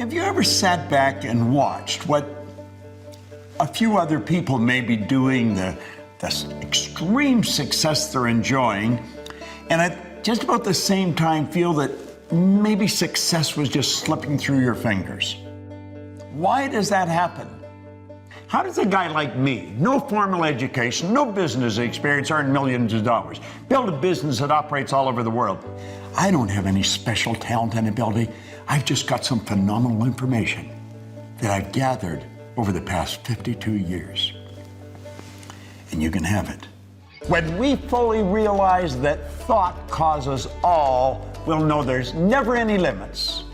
Have you ever sat back and watched what a few other people may be doing, the extreme success they're enjoying, and at just about the same time feel that maybe success was just slipping through your fingers? Why does that happen? How does a guy like me, no formal education, no business experience, earn millions of dollars, build a business that operates all over the world? I don't have any special talent and ability. I've just got some phenomenal information that I've gathered over the past 52 years. And you can have it. When we fully realize that thought causes all, we'll know there's never any limits.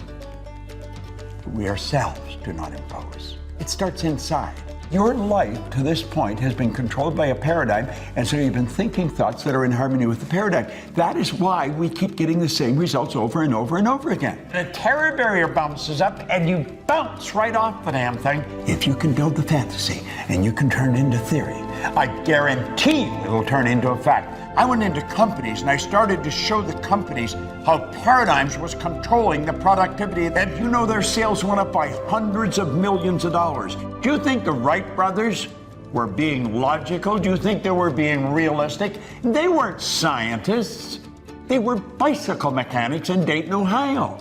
We ourselves do not impose. It starts inside. Your life to this point has been controlled by a paradigm, and so you've been thinking thoughts that are in harmony with the paradigm. That is why we keep getting the same results over and over and over again. The terror barrier bounces up, and you bounce right off the damn thing. If you can build the fantasy, and you can turn it into theory, I guarantee you it'll turn into a fact. I went into companies and I started to show the companies how paradigms was controlling the productivity. And you know, their sales went up by hundreds of millions of dollars. Do you think the Wright brothers were being logical? Do you think they were being realistic? They weren't scientists. They were bicycle mechanics in Dayton, Ohio.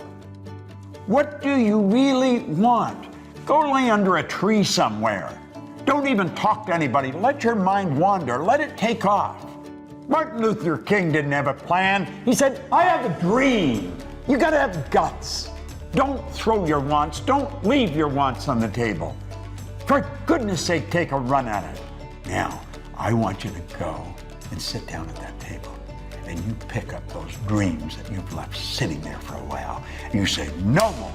What do you really want? Go lay under a tree somewhere. Don't even talk to anybody. Let your mind wander. Let it take off. Martin Luther King didn't have a plan. He said, I have a dream. You gotta have guts. Don't throw your wants. Don't leave your wants on the table. For goodness sake, take a run at it. Now, I want you to go and sit down at that table and you pick up those dreams that you've left sitting there for a while. You say, no more.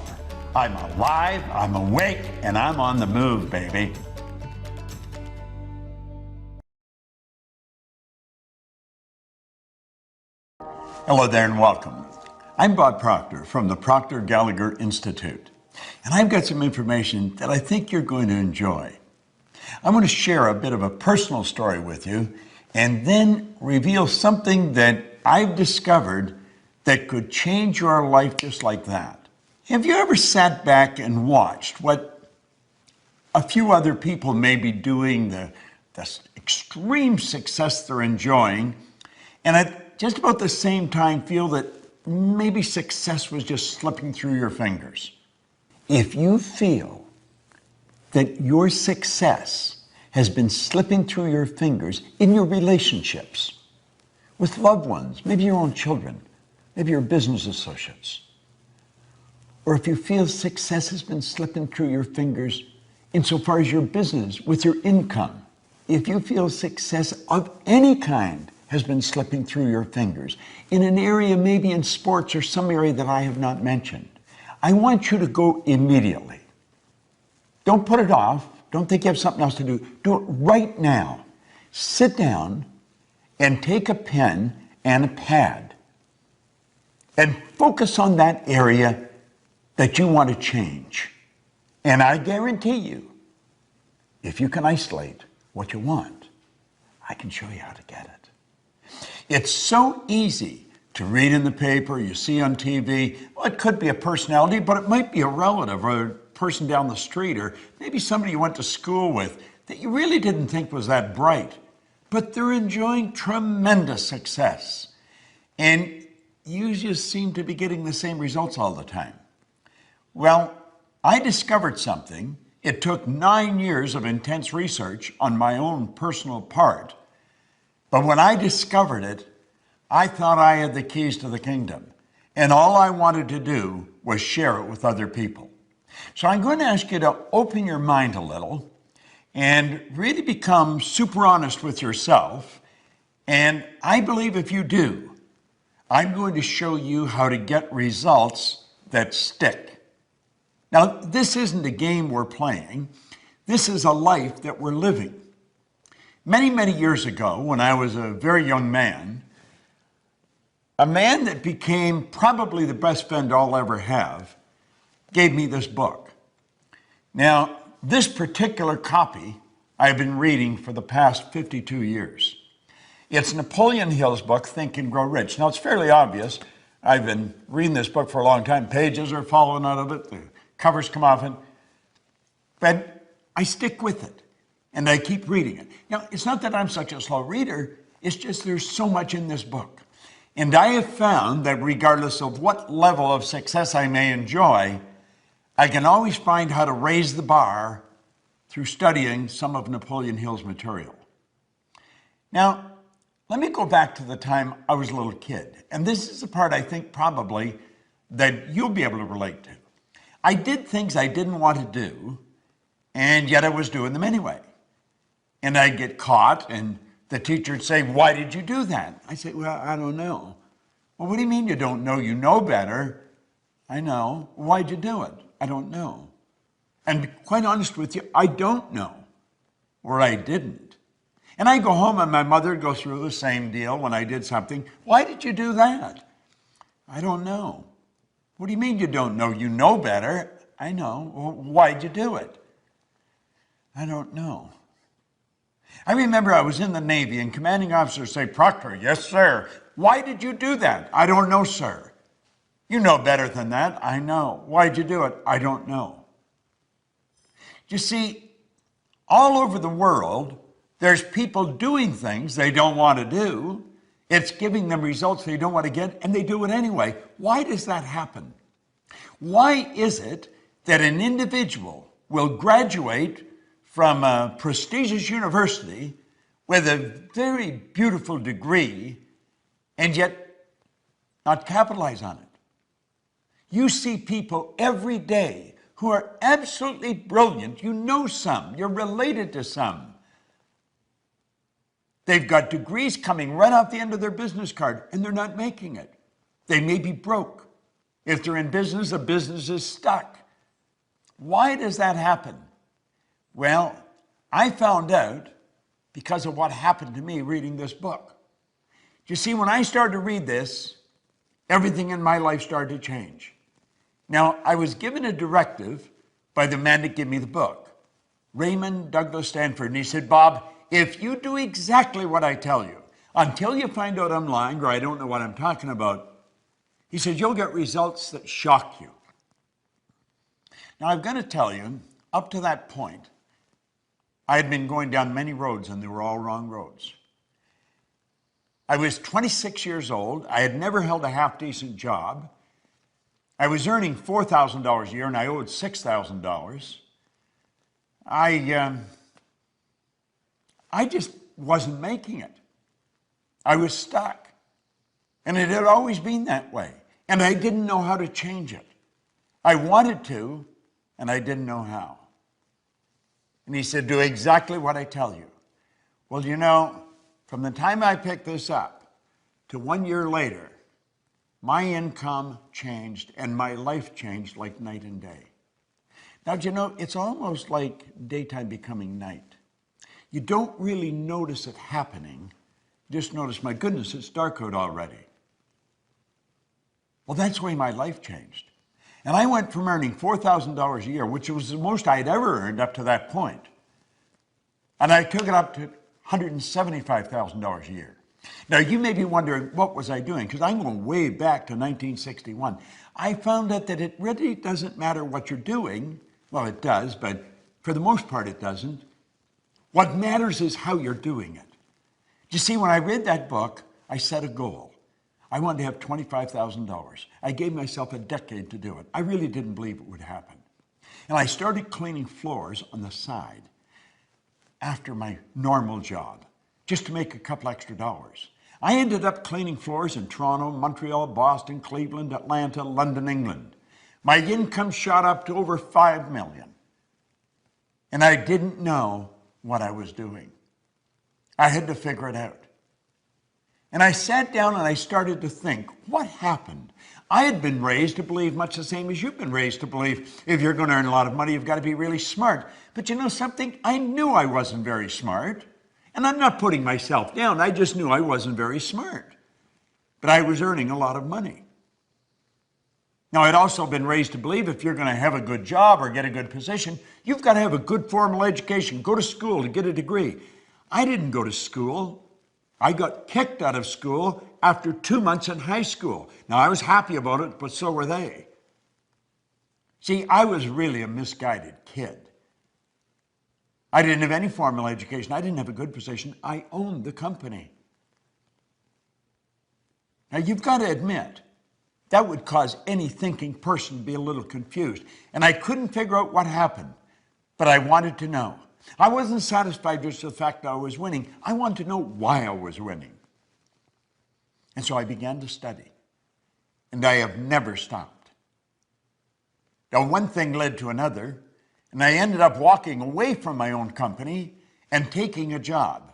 I'm alive, I'm awake, and I'm on the move, baby. Hello there and welcome. I'm Bob Proctor from the Proctor Gallagher Institute, and I've got some information that I think you're going to enjoy. I'm going to share a bit of a personal story with you and then reveal something that I've discovered that could change your life just like that. Have you ever sat back and watched what a few other people may be doing, the extreme success they're enjoying, and at just about the same time feel that maybe success was just slipping through your fingers? If you feel that your success has been slipping through your fingers in your relationships with loved ones, maybe your own children, maybe your business associates, or if you feel success has been slipping through your fingers insofar as your business, with your income, if you feel success of any kind has been slipping through your fingers in an area, maybe in sports or some area that I have not mentioned, I want you to go immediately. Don't put it off. Don't think you have something else to do. Do it right now. Sit down and take a pen and a pad and focus on that area that you want to change. And I guarantee you, if you can isolate what you want, I can show you how to get it. It's so easy to read in the paper, you see on TV. Well, it could be a personality, but it might be a relative or a person down the street, or maybe somebody you went to school with that you really didn't think was that bright, but they're enjoying tremendous success. And you just seem to be getting the same results all the time. Well, I discovered something. It took 9 years of intense research on my own personal part. But when I discovered it, I thought I had the keys to the kingdom. And all I wanted to do was share it with other people. So I'm going to ask you to open your mind a little and really become super honest with yourself. And I believe if you do, I'm going to show you how to get results that stick. Now, this isn't a game we're playing. This is a life that we're living. Many, many years ago, when I was a very young man, a man that became probably the best friend I'll ever have gave me this book. Now, this particular copy I've been reading for the past 52 years. It's Napoleon Hill's book, Think and Grow Rich. Now, it's fairly obvious. I've been reading this book for a long time. Pages are falling out of it. The covers come off it. But I stick with it, and I keep reading it. Now, it's not that I'm such a slow reader, it's just there's so much in this book. And I have found that regardless of what level of success I may enjoy, I can always find how to raise the bar through studying some of Napoleon Hill's material. Now, let me go back to the time I was a little kid. And this is the part I think probably that you'll be able to relate to. I did things I didn't want to do, and yet I was doing them anyway. And I'd get caught, and the teacher would say, "Why did you do that?" I say, "Well, I don't know." "Well, what do you mean you don't know? You know better." "I know." "Why'd you do it?" "I don't know." And to be quite honest with you, I don't know, or I didn't. And I go home and my mother would go through the same deal when I did something. "Why did you do that?" "I don't know." "What do you mean you don't know? You know better." "I know." "Well, why'd you do it?" "I don't know." I remember I was in the Navy and commanding officers say, "Proctor." "Yes, sir." "Why did you do that?" "I don't know, sir." "You know better than that." "I know." "Why'd you do it?" "I don't know." You see, all over the world, there's people doing things they don't want to do. It's giving them results they don't want to get, and they do it anyway. Why does that happen? Why is it that an individual will graduate from a prestigious university with a very beautiful degree and yet not capitalize on it? You see people every day who are absolutely brilliant. You know some, you're related to some. They've got degrees coming right off the end of their business card, and they're not making it. They may be broke. If they're in business, the business is stuck. Why does that happen? Well, I found out because of what happened to me reading this book. You see, when I started to read this, everything in my life started to change. Now, I was given a directive by the man that gave me the book, Raymond Douglas Stanford, and he said, "Bob, if you do exactly what I tell you, until you find out I'm lying or I don't know what I'm talking about," he said, "you'll get results that shock you." Now, I've got to tell you, up to that point, I had been going down many roads and they were all wrong roads. I was 26 years old. I had never held a half-decent job. I was earning $4,000 a year and I owed $6,000. I just wasn't making it. I was stuck. And it had always been that way. And I didn't know how to change it. I wanted to, and I didn't know how. And he said, "Do exactly what I tell you." Well, you know, from the time I picked this up to 1 year later, my income changed and my life changed like night and day. Now, you know, it's almost like daytime becoming night. You don't really notice it happening. Just notice, my goodness, it's dark out already. Well, that's the way my life changed. And I went from earning $4,000 a year, which was the most I'd ever earned up to that point, and I took it up to $175,000 a year. Now, you may be wondering, what was I doing? Because I'm going way back to 1961. I found out that it really doesn't matter what you're doing. Well, it does, but for the most part, it doesn't. What matters is how you're doing it. You see, when I read that book, I set a goal. I wanted to have $25,000. I gave myself a decade to do it. I really didn't believe it would happen. And I started cleaning floors on the side after my normal job, just to make a couple extra dollars. I ended up cleaning floors in Toronto, Montreal, Boston, Cleveland, Atlanta, London, England. My income shot up to over $5 million. And I didn't know what I was doing. I had to figure it out. And I sat down and I started to think, what happened? I had been raised to believe much the same as you've been raised to believe. If you're going to earn a lot of money, you've got to be really smart. But you know something? I knew I wasn't very smart. And I'm not putting myself down. I just knew I wasn't very smart. But I was earning a lot of money. Now, I'd also been raised to believe if you're going to have a good job or get a good position, you've got to have a good formal education, go to school to get a degree. I didn't go to school. I got kicked out of school after 2 months in high school. Now, I was happy about it, but so were they. See, I was really a misguided kid. I didn't have any formal education. I didn't have a good position. I owned the company. Now, you've got to admit, that would cause any thinking person to be a little confused. And I couldn't figure out what happened, but I wanted to know. I wasn't satisfied just with the fact that I was winning. I wanted to know why I was winning. And so I began to study, and I have never stopped. Now, one thing led to another, and I ended up walking away from my own company and taking a job.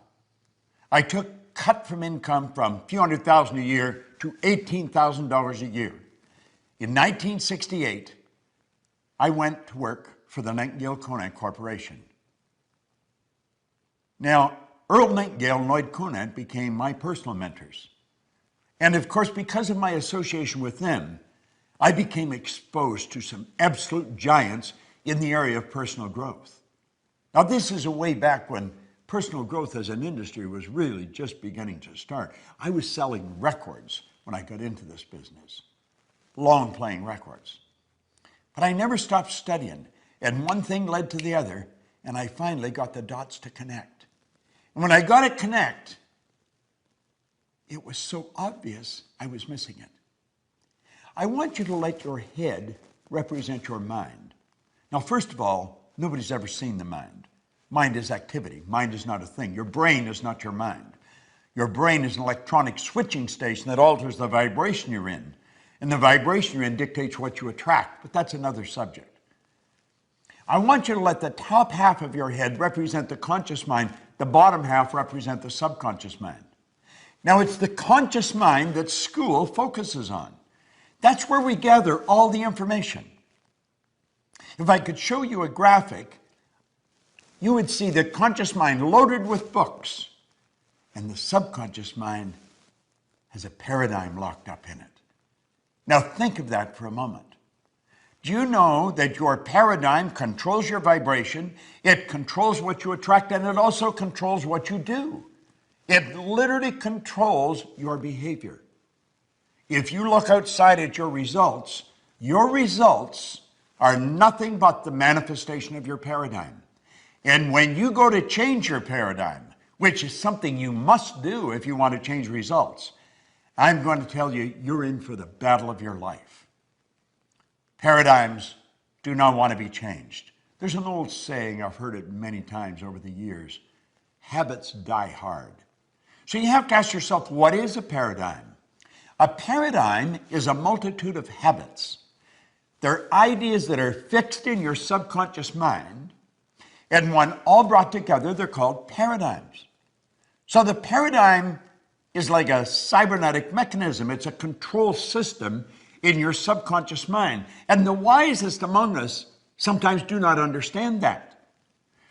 I took cut from income from a few $100,000 a year to $18,000 a year. In 1968, I went to work for the Nightingale Conant Corporation. Now, Earl Nightingale and Lloyd Conant became my personal mentors. And of course, because of my association with them, I became exposed to some absolute giants in the area of personal growth. Now, this is a way back when personal growth as an industry was really just beginning to start. I was selling records when I got into this business, long playing records. But I never stopped studying, and one thing led to the other, and I finally got the dots to connect. And when I got it connect, it was so obvious I was missing it. I want you to let your head represent your mind. Now, first of all, nobody's ever seen the mind. Mind is activity. Mind is not a thing. Your brain is not your mind. Your brain is an electronic switching station that alters the vibration you're in. And the vibration you're in dictates what you attract, but that's another subject. I want you to let the top half of your head represent the conscious mind, the bottom half represent the subconscious mind. Now, it's the conscious mind that school focuses on. That's where we gather all the information. If I could show you a graphic, you would see the conscious mind loaded with books, and the subconscious mind has a paradigm locked up in it. Now think of that for a moment. Do you know that your paradigm controls your vibration, it controls what you attract, and it also controls what you do? It literally controls your behavior. If you look outside at your results are nothing but the manifestation of your paradigm. And when you go to change your paradigm, which is something you must do if you want to change results, I'm going to tell you, you're in for the battle of your life. Paradigms do not want to be changed. There's an old saying, I've heard it many times over the years, habits die hard. So you have to ask yourself, what is a paradigm? A paradigm is a multitude of habits. They're ideas that are fixed in your subconscious mind, and when all brought together, they're called paradigms. So the paradigm is like a cybernetic mechanism. It's a control system in your subconscious mind. And the wisest among us sometimes do not understand that.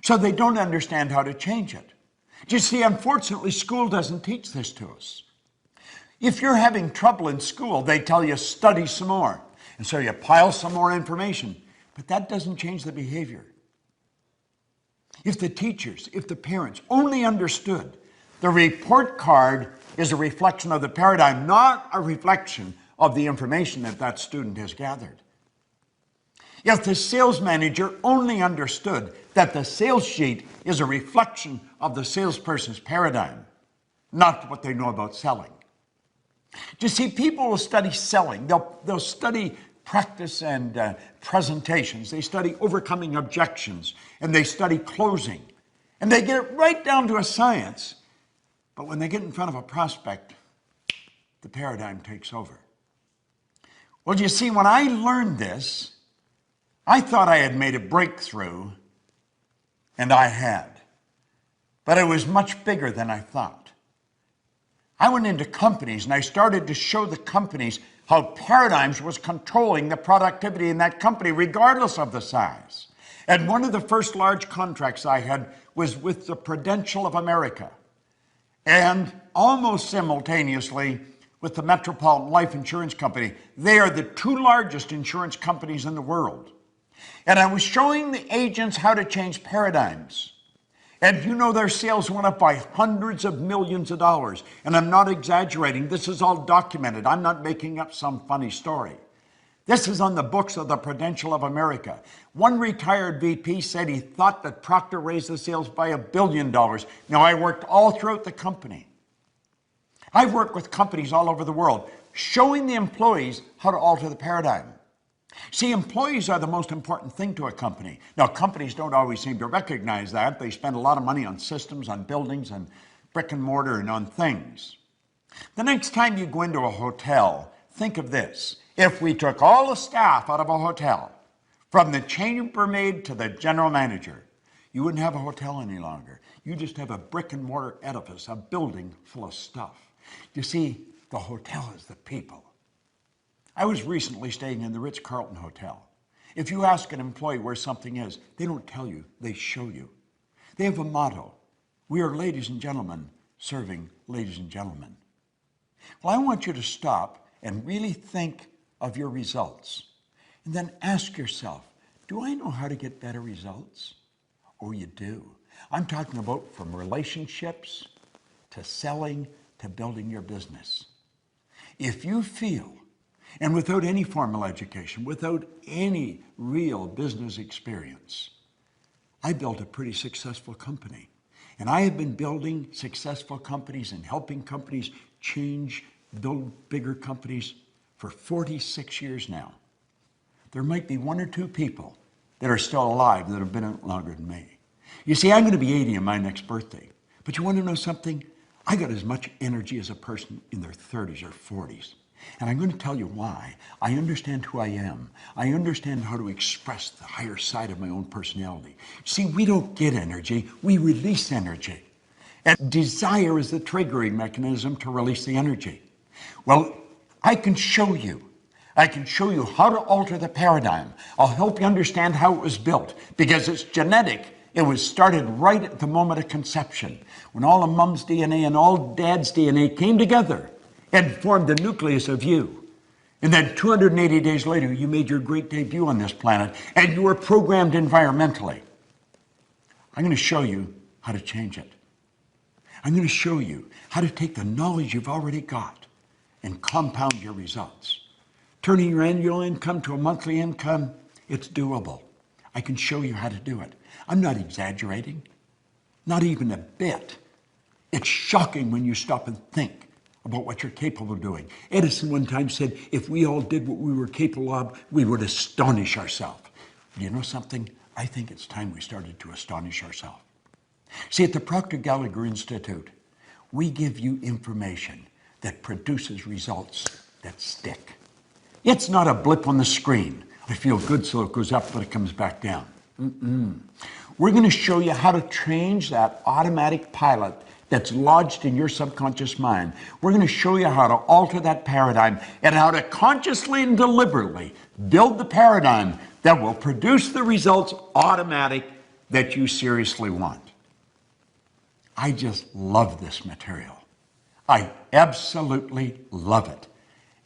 So they don't understand how to change it. You see, unfortunately, school doesn't teach this to us. If you're having trouble in school, they tell you study some more. And so you pile some more information. But that doesn't change the behavior. If the teachers, if the parents only understood the report card is a reflection of the paradigm, not a reflection of the information that that student has gathered. If the sales manager only understood that the sales sheet is a reflection of the salesperson's paradigm, not what they know about selling. You see, people will study selling. They'll study practice and presentations. They study overcoming objections, and they study closing. And they get it right down to a science. But when they get in front of a prospect, the paradigm takes over. Well, you see, when I learned this, I thought I had made a breakthrough, and I had. But it was much bigger than I thought. I went into companies, and I started to show the companies how paradigms was controlling the productivity in that company, regardless of the size. And one of the first large contracts I had was with the Prudential of America, and almost simultaneously with the Metropolitan Life Insurance Company. They are the two largest insurance companies in the world. And I was showing the agents how to change paradigms. And you know, their sales went up by hundreds of millions of dollars. And I'm not exaggerating. This is all documented. I'm not making up some funny story. This is on the books of the Prudential of America. One retired VP said he thought that Proctor raised the sales by $1 billion. Now, I worked all throughout the company. I've worked with companies all over the world, showing the employees how to alter the paradigm. See, employees are the most important thing to a company. Now, companies don't always seem to recognize that. They spend a lot of money on systems, on buildings, and brick and mortar, and on things. The next time you go into a hotel, think of this. If we took all the staff out of a hotel, from the chambermaid to the general manager, you wouldn't have a hotel any longer. You just have a brick and mortar edifice, a building full of stuff. You see, the hotel is the people. I was recently staying in the Ritz-Carlton Hotel. If you ask an employee where something is, they don't tell you, they show you. They have a motto: we are ladies and gentlemen serving ladies and gentlemen. Well, I want you to stop and really think of your results. And then ask yourself, do I know how to get better results? Oh, you do. I'm talking about from relationships to selling to building your business. If you feel, and without any formal education, without any real business experience, I built a pretty successful company. And I have been building successful companies and helping companies change, build bigger companies for 46 years now. There might be one or two people that are still alive that have been in it longer than me. You see, I'm going to be 80 on my next birthday. But you want to know something? I got as much energy as a person in their 30s or 40s. And I'm going to tell you why. I understand who I am. I understand how to express the higher side of my own personality. See, we don't get energy, we release energy. And desire is the triggering mechanism to release the energy. Well, I can show you. I can show you how to alter the paradigm. I'll help you understand how it was built, because it's genetic. It was started right at the moment of conception, when all of mom's DNA and all dad's DNA came together and formed the nucleus of you. And then 280 days later, you made your great debut on this planet, and you were programmed environmentally. I'm going to show you how to change it. I'm going to show you how to take the knowledge you've already got and compound your results. Turning your annual income to a monthly income, it's doable. I can show you how to do it. I'm not exaggerating, not even a bit. It's shocking when you stop and think about what you're capable of doing. Edison one time said, if we all did what we were capable of, we would astonish ourselves. Do you know something? I think it's time we started to astonish ourselves. See, at the Proctor Gallagher Institute, we give you information that produces results that stick. It's not a blip on the screen. I feel good, so it goes up, but it comes back down. We're going to show you how to change that automatic pilot that's lodged in your subconscious mind. We're going to show you how to alter that paradigm and how to consciously and deliberately build the paradigm that will produce the results automatic that you seriously want. I just love this material. I absolutely love it.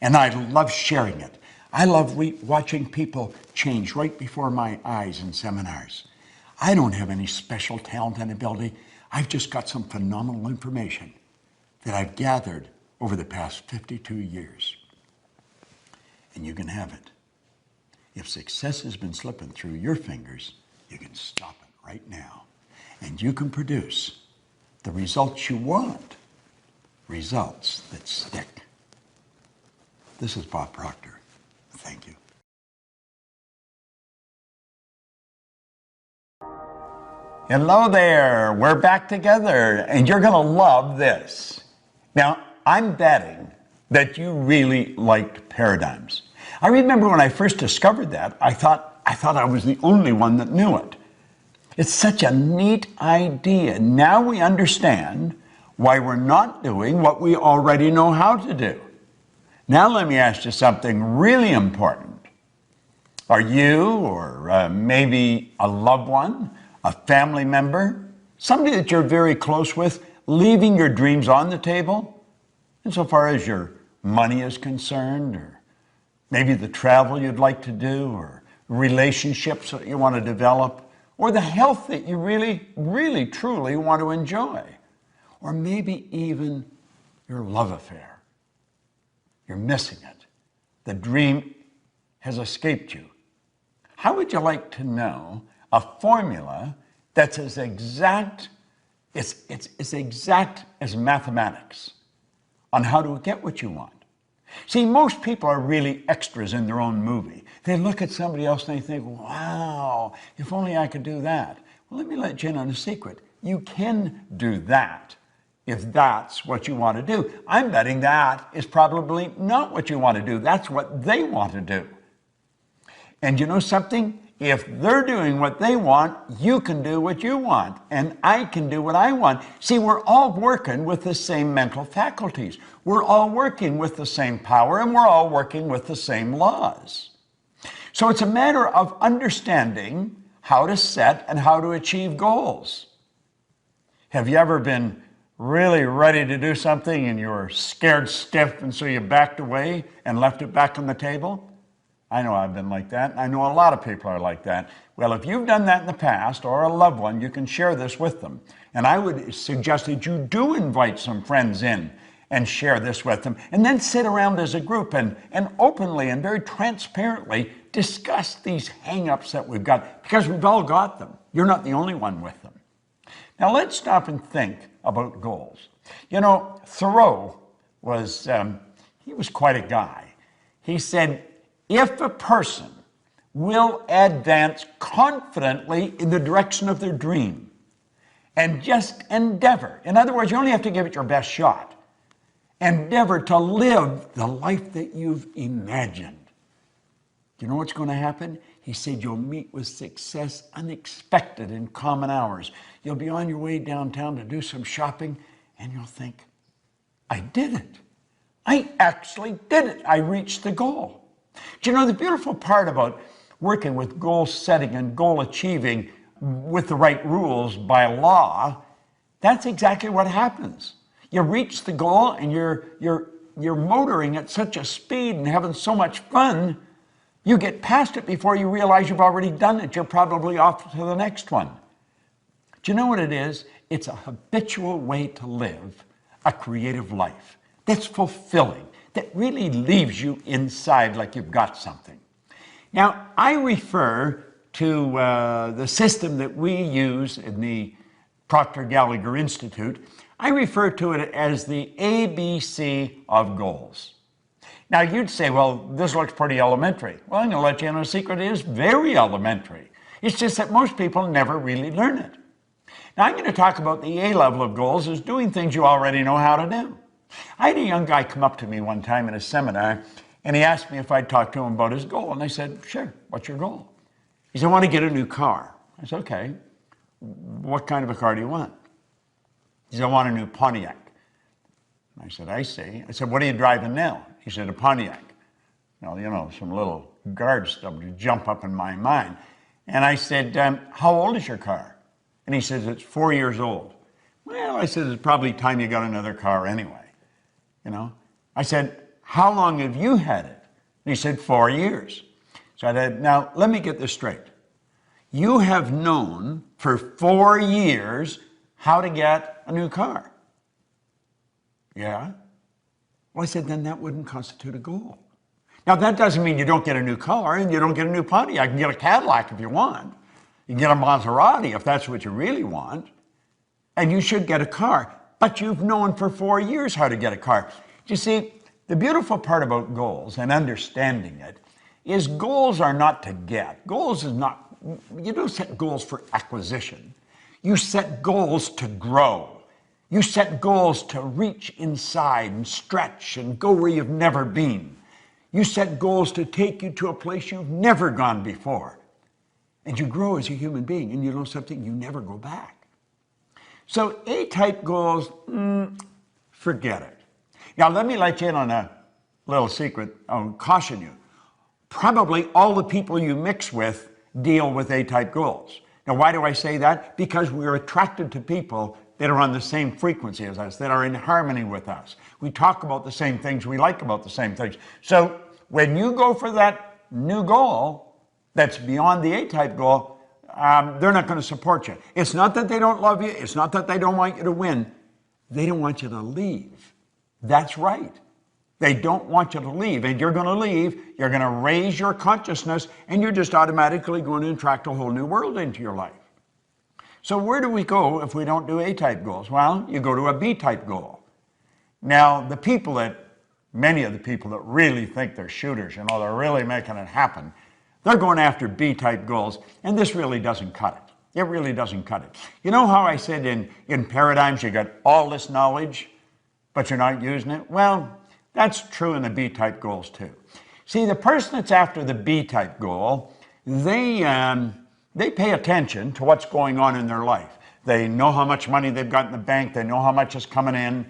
And I love sharing it. I love watching people change right before my eyes in seminars. I don't have any special talent and ability. I've just got some phenomenal information that I've gathered over the past 52 years. And you can have it. If success has been slipping through your fingers, you can stop it right now. And you can produce the results you want, results that stick. This is Bob Proctor. Thank you. Hello there. We're back together, and you're going to love this. Now, I'm betting that you really liked paradigms. I remember when I first discovered that, I thought I was the only one that knew it. It's such a neat idea. Now we understand why we're not doing what we already know how to do. Now let me ask you something really important. Are you, or maybe a loved one, a family member, somebody that you're very close with, leaving your dreams on the table? Insofar as your money is concerned, or maybe the travel you'd like to do, or relationships that you want to develop, or the health that you really, really, truly want to enjoy, or maybe even your love affair. You're missing it. The dream has escaped you. How would you like to know a formula that's as exact, it's exact as mathematics on how to get what you want? See, most people are really extras in their own movie. They look at somebody else and they think, wow, if only I could do that. Well, let me let you in on a secret. You can do that if that's what you want to do. I'm betting that is probably not what you want to do. That's what they want to do. And you know something? If they're doing what they want, you can do what you want, and I can do what I want. See, we're all working with the same mental faculties. We're all working with the same power, and we're all working with the same laws. So it's a matter of understanding how to set and how to achieve goals. Have you ever been really ready to do something and you were scared stiff, and so you backed away and left it back on the table? I know I've been like that. I know a lot of people are like that. Well, if you've done that in the past, or a loved one, you can share this with them. And I would suggest that you do invite some friends in and share this with them, and then sit around as a group and openly and very transparently discuss these hang-ups that we've got, because we've all got them. You're not the only one with them. Now let's stop and think about goals. You know, Thoreau was, he was quite a guy. He said, if a person will advance confidently in the direction of their dream and just endeavor, in other words, you only have to give it your best shot, endeavor to live the life that you've imagined. Do you know what's going to happen? He said you'll meet with success unexpected in common hours. You'll be on your way downtown to do some shopping, and you'll think, I did it. I actually did it. I reached the goal. Do you know the beautiful part about working with goal setting and goal achieving with the right rules by law? That's exactly what happens. You reach the goal and you're motoring at such a speed and having so much fun, you get past it before you realize you've already done it. You're probably off to the next one. Do you know what it is? It's a habitual way to live a creative life that's fulfilling, that really leaves you inside like you've got something. Now, I refer to the system that we use in the Proctor Gallagher Institute. I refer to it as the ABC of goals. Now, you'd say, well, this looks pretty elementary. Well, I'm going to let you in on a secret. It is very elementary. It's just that most people never really learn it. Now, I'm going to talk about the A level of goals as doing things you already know how to do. I had a young guy come up to me one time in a seminar, and he asked me if I'd talk to him about his goal. And I said, sure, what's your goal? He said, I want to get a new car. I said, okay, what kind of a car do you want? He said, I want a new Pontiac. I said, I see. I said, what are you driving now? He said, a Pontiac. Well, you know, some little guard stuff would jump up in my mind. And I said, how old is your car? And he says, it's 4 years old. Well, I said, it's probably time you got another car anyway. You know, I said, how long have you had it? And he said, 4 years. So I said, now let me get this straight. You have known for 4 years how to get a new car. Yeah. Well, I said, then that wouldn't constitute a goal. Now, that doesn't mean you don't get a new car and you don't get a new Pontiac. You can get a Cadillac if you want. You can get a Maserati if that's what you really want. And you should get a car. But you've known for 4 years how to get a car. You see, the beautiful part about goals and understanding it is goals are not to get. Goals is not, you don't set goals for acquisition. You set goals to grow. You set goals to reach inside and stretch and go where you've never been. You set goals to take you to a place you've never gone before. And you grow as a human being, and you know something, you never go back. So A-type goals, forget it. Now let me let you in on a little secret. I'll caution you. Probably all the people you mix with deal with A-type goals. Now why do I say that? Because we're attracted to people that are on the same frequency as us, that are in harmony with us. We talk about the same things, we like about the same things. So when you go for that new goal that's beyond the A-type goal, they're not going to support you. It's not that they don't love you, it's not that they don't want you to win, they don't want you to leave. That's right. They don't want you to leave, and you're going to leave. You're going to raise your consciousness, and you're just automatically going to attract a whole new world into your life. So where do we go if we don't do A-type goals? Well, you go to a B-type goal. Now, many of the people that really think they're shooters, they're really making it happen, they're going after B-type goals, and this really doesn't cut it. It really doesn't cut it. You know how I said in paradigms you got all this knowledge, but you're not using it? Well, that's true in the B-type goals too. See, the person that's after the B-type goal, they pay attention to what's going on in their life. They know how much money they've got in the bank. They know how much is coming in.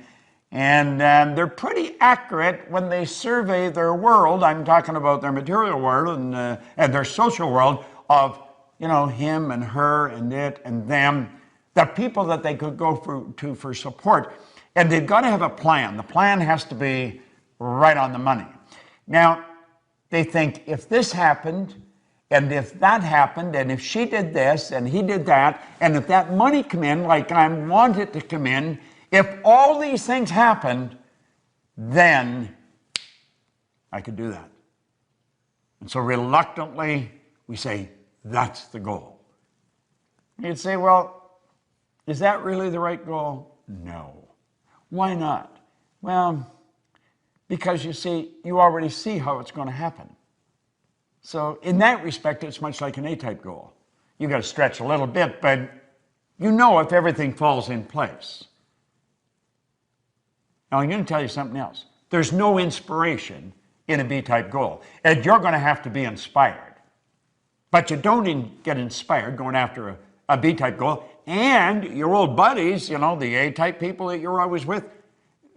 And they're pretty accurate when they survey their world. I'm talking about their material world and their social world of, him and her and it and them, the people that they could go to for support. And they've got to have a plan. The plan has to be right on the money. Now, they think if this happened, and if that happened, and if she did this, and he did that, and if that money come in like I want it to come in, if all these things happened, then I could do that. And so reluctantly, we say, that's the goal. You'd say, well, is that really the right goal? No. Why not? Well, because you see, you already see how it's going to happen. So in that respect, it's much like an A-type goal. You've got to stretch a little bit, but if everything falls in place. Now, I'm going to tell you something else. There's no inspiration in a B-type goal, and you're going to have to be inspired. But you don't get inspired going after a B-type goal, and your old buddies, the A-type people that you're always with,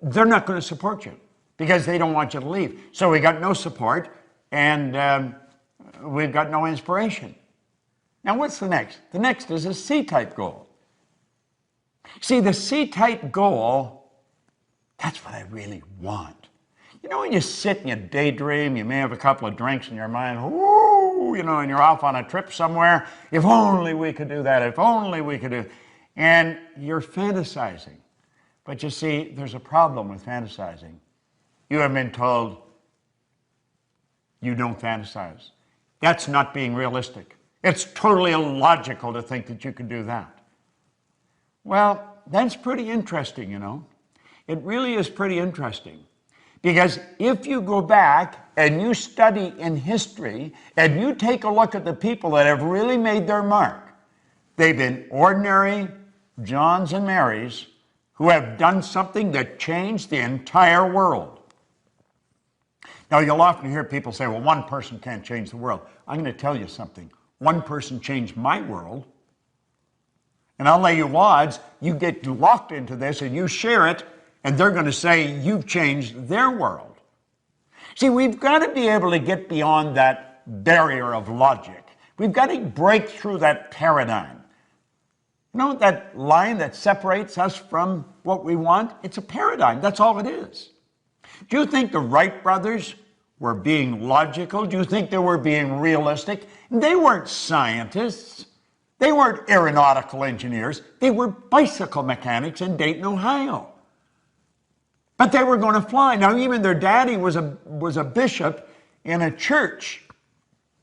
they're not going to support you because they don't want you to leave. So we got no support, and we've got no inspiration. Now, what's the next? The next is a C-type goal. See, the C-type goal, that's what I really want. When you sit and you daydream, you may have a couple of drinks in your mind, whoo, and you're off on a trip somewhere. If only we could do that. If only we could do it. And you're fantasizing. But you see, there's a problem with fantasizing. You have been told you don't fantasize. That's not being realistic. It's totally illogical to think that you can do that. Well, that's pretty interesting, It really is pretty interesting. Because if you go back and you study in history and you take a look at the people that have really made their mark, they've been ordinary Johns and Marys who have done something that changed the entire world. Now, you'll often hear people say, well, one person can't change the world. I'm going to tell you something. One person changed my world. And I'll lay you odds, you get locked into this and you share it, and they're going to say you've changed their world. See, we've got to be able to get beyond that barrier of logic. We've got to break through that paradigm. That line that separates us from what we want? It's a paradigm. That's all it is. Do you think the Wright brothers were being logical? Do you think they were being realistic? They weren't scientists. They weren't aeronautical engineers. They were bicycle mechanics in Dayton, Ohio. But they were going to fly. Now, even their daddy was a bishop in a church.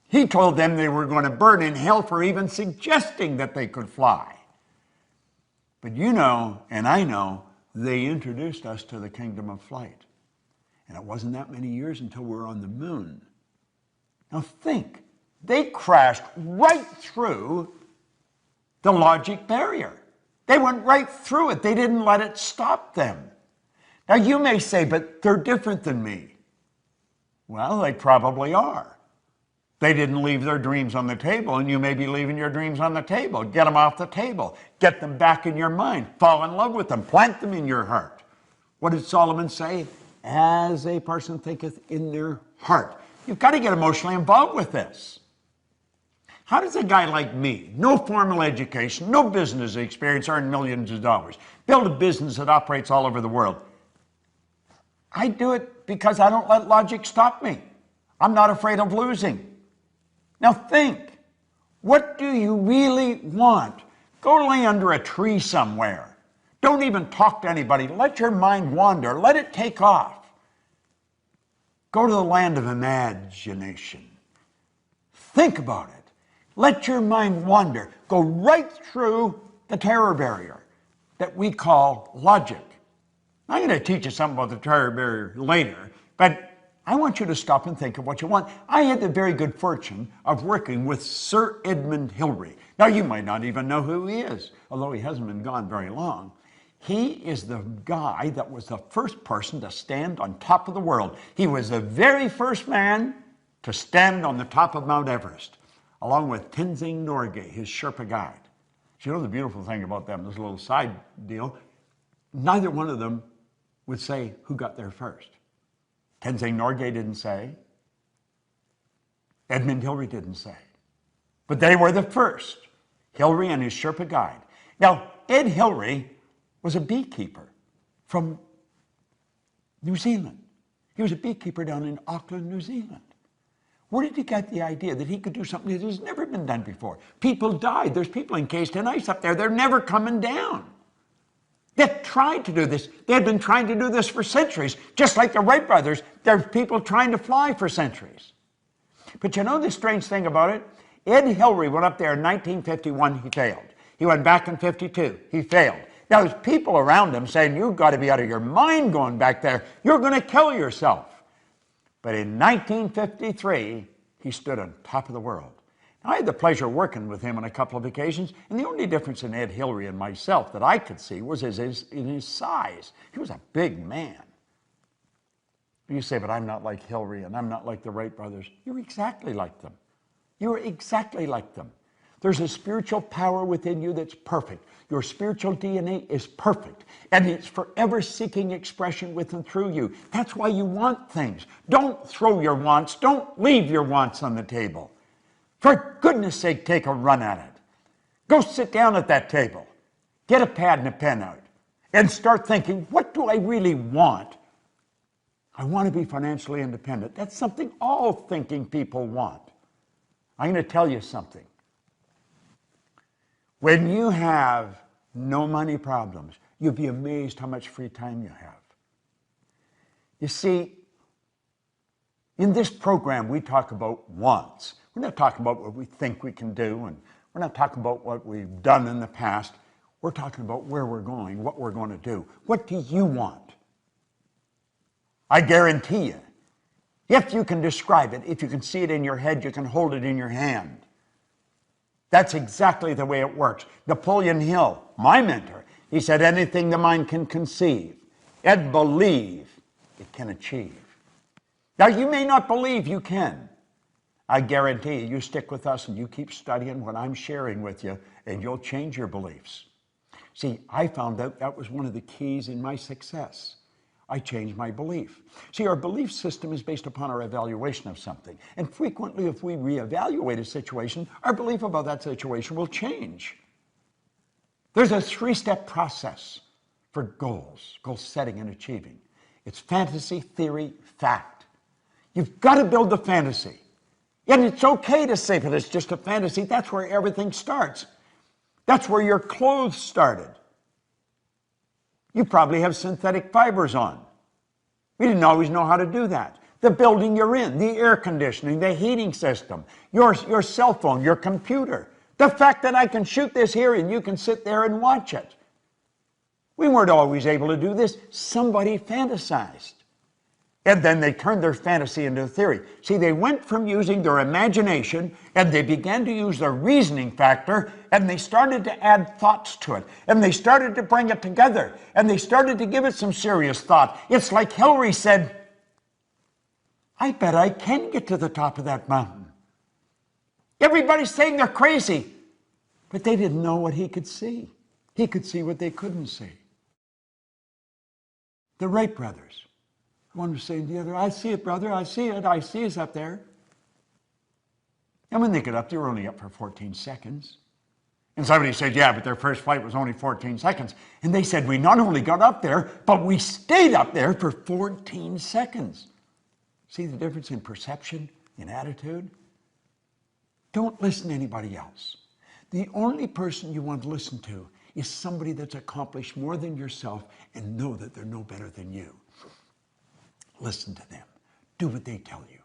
He told them they were going to burn in hell for even suggesting that they could fly. But and I know, they introduced us to the kingdom of flight. And it wasn't that many years until we were on the moon. Now think, they crashed right through the logic barrier. They went right through it. They didn't let it stop them. Now you may say, but they're different than me. Well, they probably are. They didn't leave their dreams on the table, and you may be leaving your dreams on the table. Get them off the table. Get them back in your mind. Fall in love with them. Plant them in your heart. What did Solomon say? As a person thinketh in their heart. You've got to get emotionally involved with this. How does a guy like me, no formal education, no business experience, earn millions of dollars, build a business that operates all over the world? I do it because I don't let logic stop me. I'm not afraid of losing. Now think, what do you really want? Go lay under a tree somewhere. Don't even talk to anybody. Let your mind wander. Let it take off. Go to the land of imagination. Think about it. Let your mind wander. Go right through the terror barrier that we call logic. I'm going to teach you something about the terror barrier later, but I want you to stop and think of what you want. I had the very good fortune of working with Sir Edmund Hillary. Now, you might not even know who he is, although he hasn't been gone very long. He is the guy that was the first person to stand on top of the world. He was the very first man to stand on the top of Mount Everest, along with Tenzing Norgay, his Sherpa guide. So you know the beautiful thing about them, this little side deal, neither one of them would say who got there first. Tenzing Norgay didn't say. Edmund Hillary didn't say. But they were the first, Hillary and his Sherpa guide. Now, Ed Hillary was a beekeeper from New Zealand. He was a beekeeper down in Auckland, New Zealand. Where did he get the idea that he could do something that has never been done before? People died. There's people encased in ice up there. They're never coming down. They've tried to do this. They've been trying to do this for centuries. Just like the Wright brothers, there's people trying to fly for centuries. But you know the strange thing about it? Ed Hillary went up there in 1951, he failed. He went back in 52, he failed. Now there's people around him saying, you've got to be out of your mind going back there. You're going to kill yourself. But in 1953, he stood on top of the world. I had the pleasure of working with him on a couple of occasions, and the only difference in Ed Hillary and myself that I could see was in his size. He was a big man. You say, but I'm not like Hillary and I'm not like the Wright brothers. You're exactly like them. You're exactly like them. There's a spiritual power within you that's perfect. Your spiritual DNA is perfect, and it's forever seeking expression with and through you. That's why you want things. Don't throw your wants. Don't leave your wants on the table. For goodness sake, take a run at it. Go sit down at that table. Get a pad and a pen out and start thinking, what do I really want? I want to be financially independent. That's something all thinking people want. I'm going to tell you something. When you have no money problems, you'll be amazed how much free time you have. You see, in this program, we talk about wants. We're not talking about what we think we can do, and we're not talking about what we've done in the past. We're talking about where we're going, what we're going to do. What do you want? I guarantee you, if you can describe it, if you can see it in your head, you can hold it in your hand. That's exactly the way it works. Napoleon Hill, my mentor, he said, anything the mind can conceive and believe, it can achieve. Now, you may not believe you can. I guarantee you stick with us and you keep studying what I'm sharing with you, and you'll change your beliefs. See, I found out that was one of the keys in my success. I changed my belief. See, our belief system is based upon our evaluation of something. And frequently, if we reevaluate a situation, our belief about that situation will change. There's a 3-step process for goals, goal setting and achieving. It's fantasy, theory, fact. You've got to build the fantasy. And it's okay to say, but it's just a fantasy. That's where everything starts. That's where your clothes started. You probably have synthetic fibers on. We didn't always know how to do that. The building you're in, the air conditioning, the heating system, your cell phone, your computer. The fact that I can shoot this here and you can sit there and watch it. We weren't always able to do this. Somebody fantasized. And then they turned their fantasy into a theory. See, they went from using their imagination and they began to use their reasoning factor, and they started to add thoughts to it. And they started to bring it together. And they started to give it some serious thought. It's like Hillary said, I bet I can get to the top of that mountain. Everybody's saying they're crazy. But they didn't know what he could see. He could see what they couldn't see. The Wright brothers. One was saying to the other, I see it, brother, I see it, I see us up there. And when they got up, they were only up for 14 seconds. And somebody said, yeah, but their first flight was only 14 seconds. And they said, we not only got up there, but we stayed up there for 14 seconds. See the difference in perception, in attitude? Don't listen to anybody else. The only person you want to listen to is somebody that's accomplished more than yourself and know that they're no better than you. Listen to them. Do what they tell you.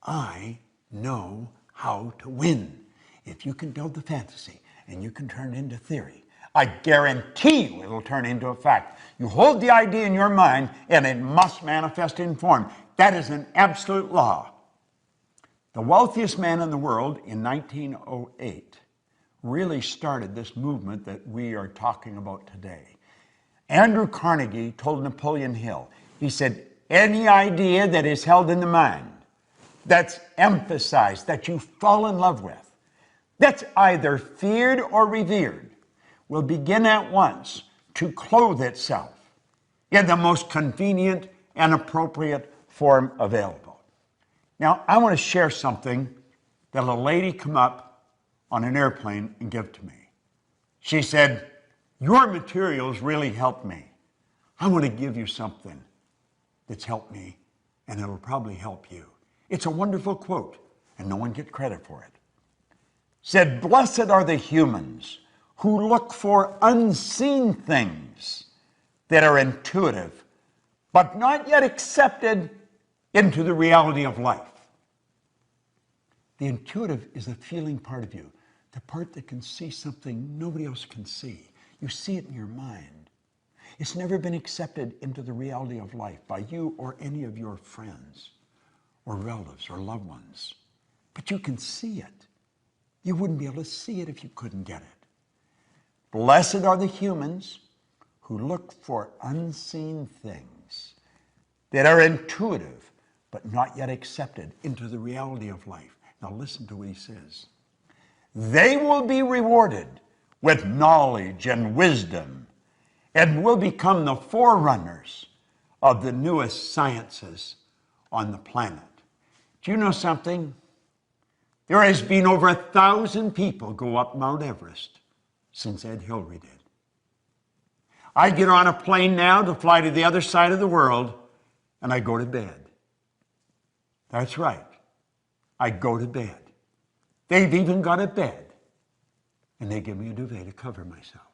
I know how to win. If you can build the fantasy and you can turn it into theory, I guarantee you it'll turn into a fact. You hold the idea in your mind and it must manifest in form. That is an absolute law. The wealthiest man in the world in 1908 really started this movement that we are talking about today. Andrew Carnegie told Napoleon Hill, he said, any idea that is held in the mind, that's emphasized, that you fall in love with, that's either feared or revered, will begin at once to clothe itself in the most convenient and appropriate form available. Now, I want to share something that a lady come up on an airplane and give to me. She said, your materials really helped me. I want to give you something that's helped me, and it'll probably help you. It's a wonderful quote, and no one gets credit for it. Said, blessed are the humans who look for unseen things that are intuitive, but not yet accepted into the reality of life. The intuitive is the feeling part of you, the part that can see something nobody else can see. You see it in your mind. It's never been accepted into the reality of life by you or any of your friends or relatives or loved ones. But you can see it. You wouldn't be able to see it if you couldn't get it. Blessed are the humans who look for unseen things that are intuitive but not yet accepted into the reality of life. Now listen to what he says. They will be rewarded with knowledge and wisdom and will become the forerunners of the newest sciences on the planet. Do you know something? There has been over 1,000 people go up Mount Everest since Ed Hillary did. I get on a plane now to fly to the other side of the world, and I go to bed. That's right. I go to bed. They've even got a bed, and they give me a duvet to cover myself.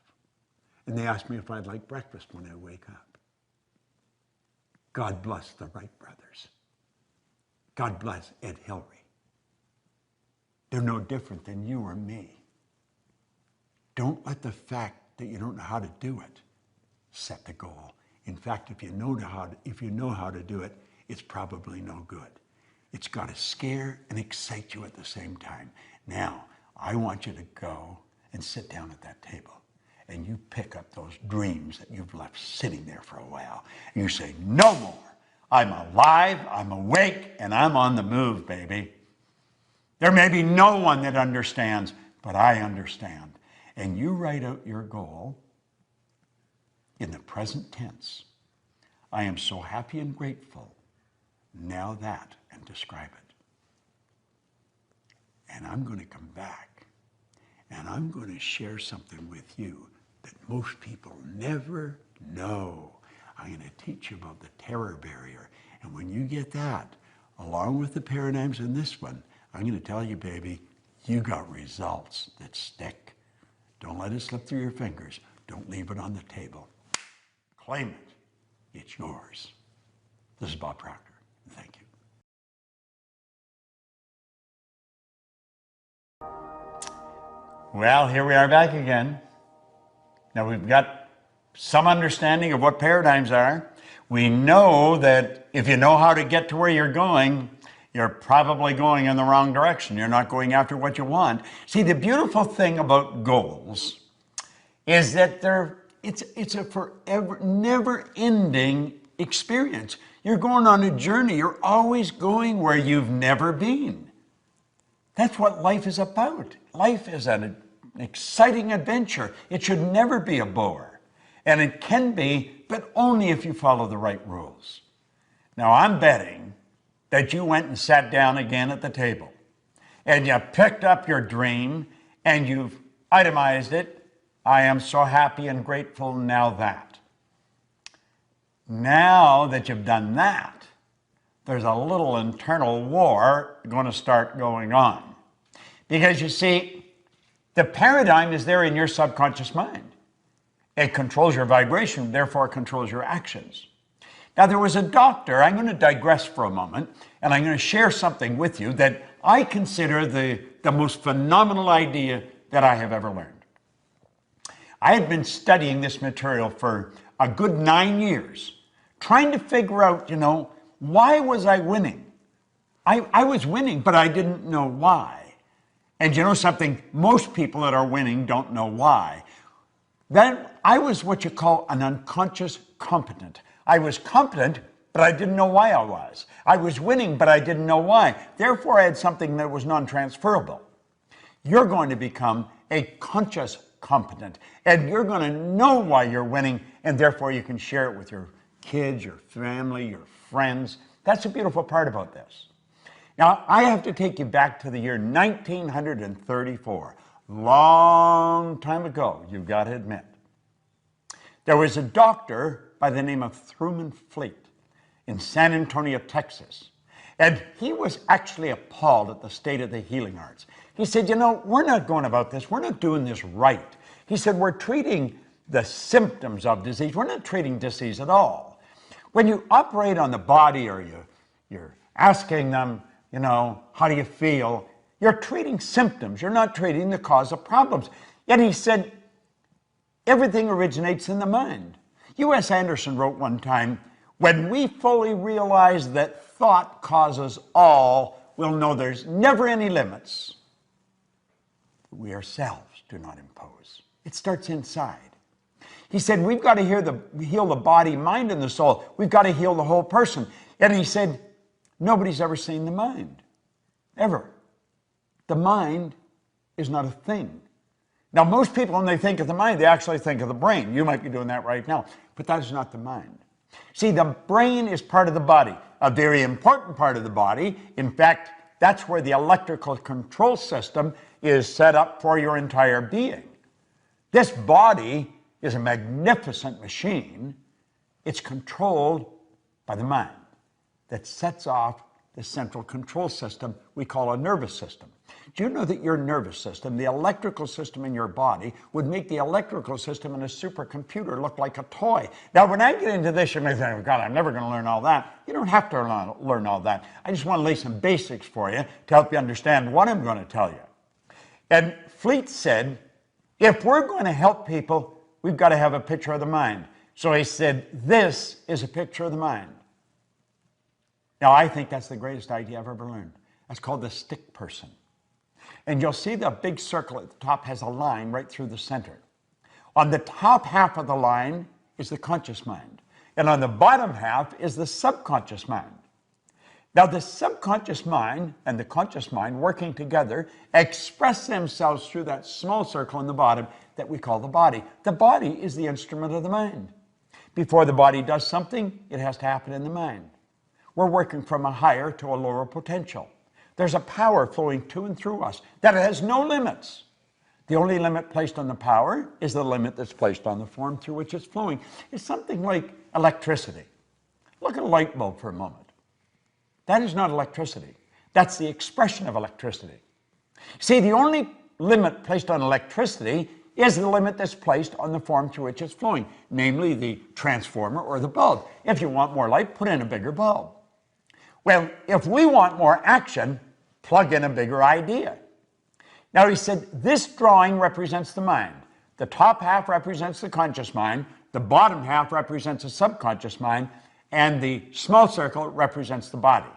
And they ask me if I'd like breakfast when I wake up. God bless the Wright brothers. God bless Ed Hillary. They're no different than you or me. Don't let the fact that you don't know how to do it set the goal. In fact, if you know how to do it, it's probably no good. It's got to scare and excite you at the same time. Now, I want you to go and sit down at that table and you pick up those dreams that you've left sitting there for a while. And you say, no more. I'm alive, I'm awake, and I'm on the move, baby. There may be no one that understands, but I understand. And you write out your goal in the present tense. I am so happy and grateful. Now that, and describe it. And I'm going to come back, and I'm going to share something with you that most people never know. I'm going to teach you about the terror barrier. And when you get that, along with the paradigms in this one, I'm going to tell you, baby, you got results that stick. Don't let it slip through your fingers. Don't leave it on the table. Claim it. It's yours. This is Bob Proctor. Thank you. Well, here we are back again. Now we've got some understanding of what paradigms are. We know that if you know how to get to where you're going, you're probably going in the wrong direction. You're not going after what you want. See, the beautiful thing about goals is that it's a forever, never-ending experience. You're going on a journey. You're always going where you've never been. That's what life is about. Life is an exciting adventure. It should never be a bore. And it can be, but only if you follow the right rules. Now, I'm betting that you went and sat down again at the table and you picked up your dream and you've itemized it. I am so happy and grateful now that. Now that you've done that, there's a little internal war going to start going on. Because you see, the paradigm is there in your subconscious mind. It controls your vibration, therefore it controls your actions. Now, there was a doctor, I'm going to digress for a moment, and I'm going to share something with you that I consider the most phenomenal idea that I have ever learned. I had been studying this material for a good 9 years, trying to figure out, why was I winning? I was winning, but I didn't know why. And you know something? Most people that are winning don't know why. Then I was what you call an unconscious competent. I was competent, but I didn't know why I was. I was winning, but I didn't know why. Therefore, I had something that was non-transferable. You're going to become a conscious competent, and you're going to know why you're winning, and therefore you can share it with your kids, your family, your friends. That's the beautiful part about this. Now, I have to take you back to the year 1934. Long time ago, you've got to admit. There was a doctor by the name of Truman Fleet in San Antonio, Texas. And he was actually appalled at the state of the healing arts. He said, we're not going about this. We're not doing this right. He said, we're treating the symptoms of disease. We're not treating disease at all. When you operate on the body or you're asking them, how do you feel? You're treating symptoms. You're not treating the cause of problems. Yet he said, everything originates in the mind. U.S. Anderson wrote one time, when we fully realize that thought causes all, we'll know there's never any limits. We ourselves do not impose. It starts inside. He said, we've got to heal the body, mind, and the soul. We've got to heal the whole person. And he said, nobody's ever seen the mind, ever. The mind is not a thing. Now, most people, when they think of the mind, they actually think of the brain. You might be doing that right now, but that is not the mind. See, the brain is part of the body, a very important part of the body. In fact, that's where the electrical control system is set up for your entire being. This body is a magnificent machine. It's controlled by the mind that sets off the central control system we call a nervous system. Do you know that your nervous system, the electrical system in your body, would make the electrical system in a supercomputer look like a toy? Now, when I get into this, you may think, oh, God, I'm never going to learn all that. You don't have to learn all that. I just want to lay some basics for you to help you understand what I'm going to tell you. And Fleet said, if we're going to help people, we've got to have a picture of the mind. So he said, this is a picture of the mind. Now, I think that's the greatest idea I've ever learned. That's called the stick person. And you'll see the big circle at the top has a line right through the center. On the top half of the line is the conscious mind. And on the bottom half is the subconscious mind. Now, the subconscious mind and the conscious mind working together express themselves through that small circle in the bottom that we call the body. The body is the instrument of the mind. Before the body does something, it has to happen in the mind. We're working from a higher to a lower potential. There's a power flowing to and through us that has no limits. The only limit placed on the power is the limit that's placed on the form through which it's flowing. It's something like electricity. Look at a light bulb for a moment. That is not electricity. That's the expression of electricity. See, the only limit placed on electricity is the limit that's placed on the form through which it's flowing, namely the transformer or the bulb. If you want more light, put in a bigger bulb. Well, if we want more action, plug in a bigger idea. Now, he said, this drawing represents the mind. The top half represents the conscious mind, the bottom half represents the subconscious mind, and the small circle represents the body.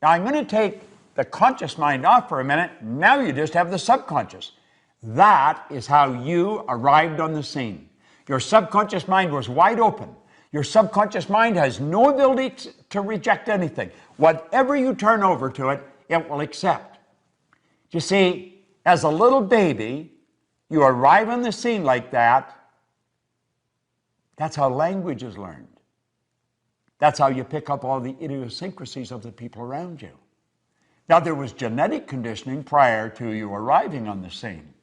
Now, I'm going to take the conscious mind off for a minute. Now you just have the subconscious. That is how you arrived on the scene. Your subconscious mind was wide open. Your subconscious mind has no ability to reject anything. Whatever you turn over to it, it will accept. You see, as a little baby, you arrive on the scene like that. That's how language is learned. That's how you pick up all the idiosyncrasies of the people around you. Now, there was genetic conditioning prior to you arriving on the scene.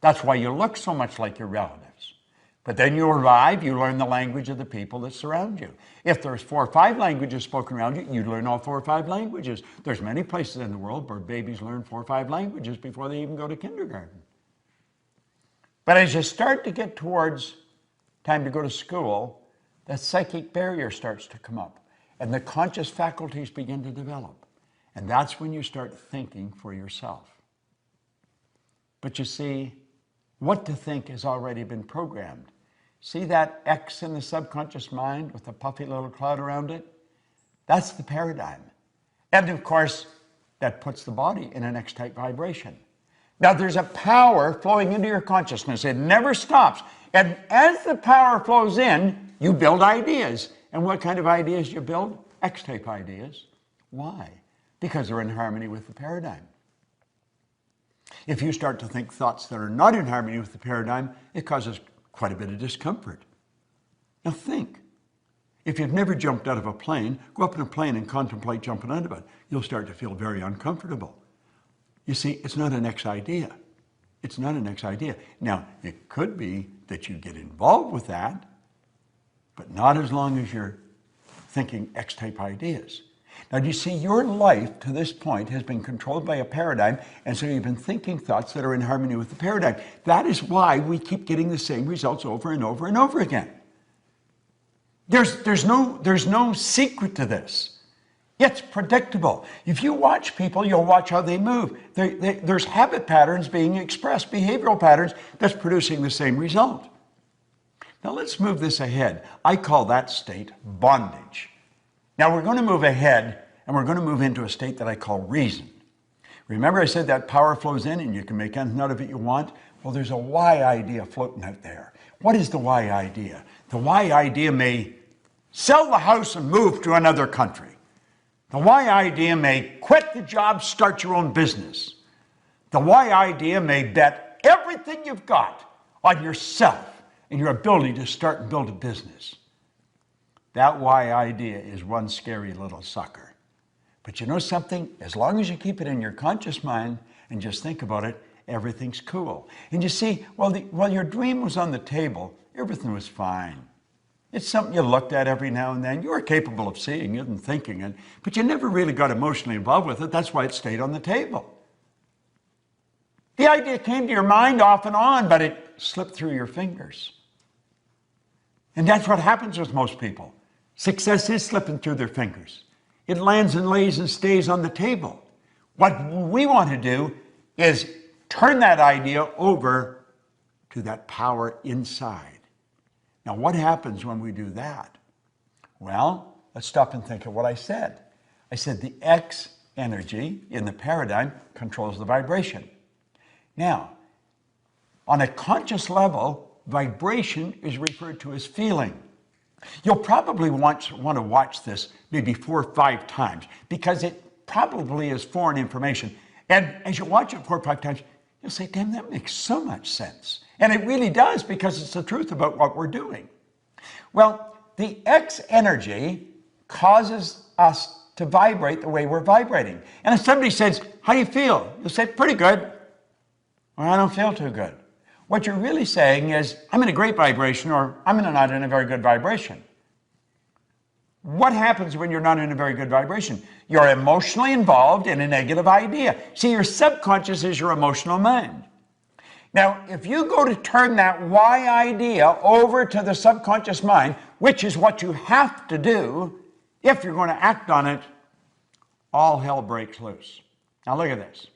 That's why you look so much like your relatives. But then you arrive, you learn the language of the people that surround you. If there's 4 or 5 languages spoken around you, you learn all 4 or 5 languages. There's many places in the world where babies learn 4 or 5 languages before they even go to kindergarten. But as you start to get towards time to go to school, the psychic barrier starts to come up, and the conscious faculties begin to develop. And that's when you start thinking for yourself. But you see, what to think has already been programmed. See that X in the subconscious mind with the puffy little cloud around it? That's the paradigm. And of course, that puts the body in an X-type vibration. Now there's a power flowing into your consciousness. It never stops. And as the power flows in, you build ideas. And what kind of ideas do you build? X-type ideas. Why? Because they're in harmony with the paradigm. If you start to think thoughts that are not in harmony with the paradigm, it causes quite a bit of discomfort. Now think. If you've never jumped out of a plane, go up in a plane and contemplate jumping out of it. You'll start to feel very uncomfortable. You see, it's not an X idea. It's not an X idea. Now, it could be that you get involved with that, but not as long as you're thinking X-type ideas. Now, do you see, your life to this point has been controlled by a paradigm, and so you've been thinking thoughts that are in harmony with the paradigm. That is why we keep getting the same results over and over and over again. There's no secret to this. It's predictable. If you watch people, you'll watch how they move. There's habit patterns being expressed, behavioral patterns that's producing the same result. Now let's move this ahead. I call that state bondage. Now we're going to move ahead, and we're going to move into a state that I call reason. Remember I said that power flows in and you can make anything out of it you want? Well, there's a why idea floating out there. What is the why idea? The why idea may sell the house and move to another country. The why idea may quit the job, start your own business. The why idea may bet everything you've got on yourself and your ability to start and build a business. That why idea is one scary little sucker. But you know something? As long as you keep it in your conscious mind and just think about it, everything's cool. And you see, while your dream was on the table, everything was fine. It's something you looked at every now and then. You were capable of seeing it and thinking it, but you never really got emotionally involved with it. That's why it stayed on the table. The idea came to your mind off and on, but it slipped through your fingers. And that's what happens with most people. Success is slipping through their fingers. It lands and lays and stays on the table. What we want to do is turn that idea over to that power inside. Now, what happens when we do that? Well, let's stop and think of what I said. I said the X energy in the paradigm controls the vibration. Now, on a conscious level, vibration is referred to as feeling. You'll probably want to watch this maybe 4 or 5 times because it probably is foreign information. And as you watch it 4 or 5 times, you'll say, damn, that makes so much sense. And it really does, because it's the truth about what we're doing. Well, the X energy causes us to vibrate the way we're vibrating. And if somebody says, how do you feel? You'll say, pretty good. Well, I don't feel too good. What you're really saying is, I'm in a great vibration, or I'm not in a very good vibration. What happens when you're not in a very good vibration? You're emotionally involved in a negative idea. See, your subconscious is your emotional mind. Now, if you go to turn that why idea over to the subconscious mind, which is what you have to do if you're going to act on it, all hell breaks loose. Now look at this.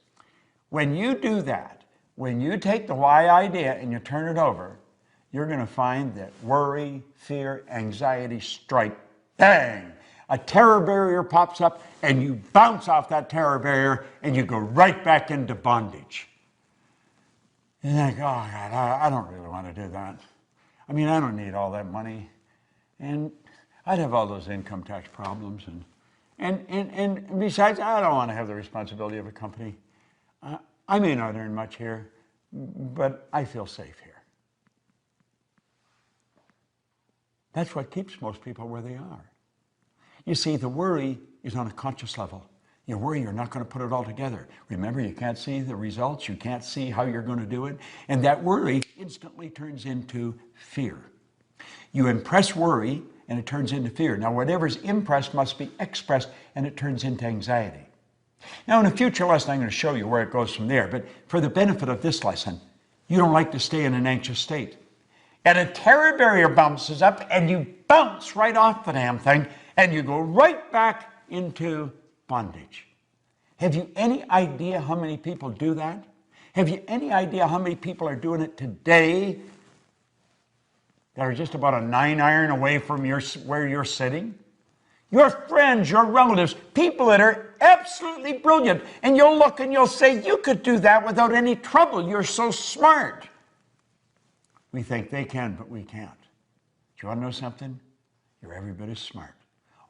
When you do that, when you take the why idea and you turn it over, you're going to find that worry, fear, anxiety strike, bang! A terror barrier pops up and you bounce off that terror barrier and you go right back into bondage. You think, oh God, I don't really want to do that. I mean, I don't need all that money. And I'd have all those income tax problems. And besides, I don't want to have the responsibility of a company. I may not earn much here, but I feel safe here. That's what keeps most people where they are. You see, the worry is on a conscious level. You worry you're not going to put it all together. Remember, you can't see the results. You can't see how you're going to do it. And that worry instantly turns into fear. You impress worry, and it turns into fear. Now, whatever's impressed must be expressed, and it turns into anxiety. Now, in a future lesson, I'm going to show you where it goes from there. But for the benefit of this lesson, you don't like to stay in an anxious state. and a terror barrier bounces up, and you bounce right off the damn thing, and you go right back into bondage. Have you any idea how many people do that? Have you any idea how many people are doing it today that are just about a 9-iron away from where you're sitting? Your friends, your relatives, people that are absolutely brilliant. And you'll look and you'll say, you could do that without any trouble. You're so smart. We think they can, but we can't. Do you want to know something? You're every bit as smart.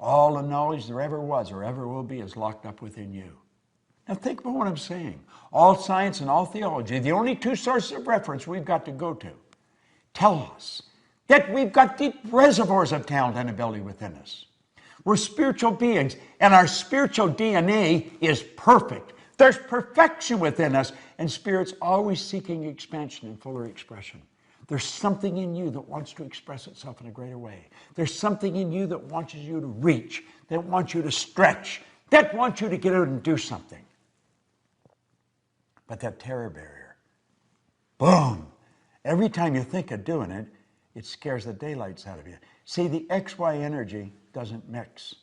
All the knowledge there ever was or ever will be is locked up within you. Now think about what I'm saying. All science and all theology, the only two sources of reference we've got to go to, tell us that we've got deep reservoirs of talent and ability within us. We're spiritual beings, and our spiritual DNA is perfect. There's perfection within us, and Spirit's always seeking expansion and fuller expression. There's something in you that wants to express itself in a greater way. There's something in you that wants you to reach, that wants you to stretch, that wants you to get out and do something. But that terror barrier, boom, every time you think of doing it, it scares the daylights out of you. See, the XY energy doesn't mix.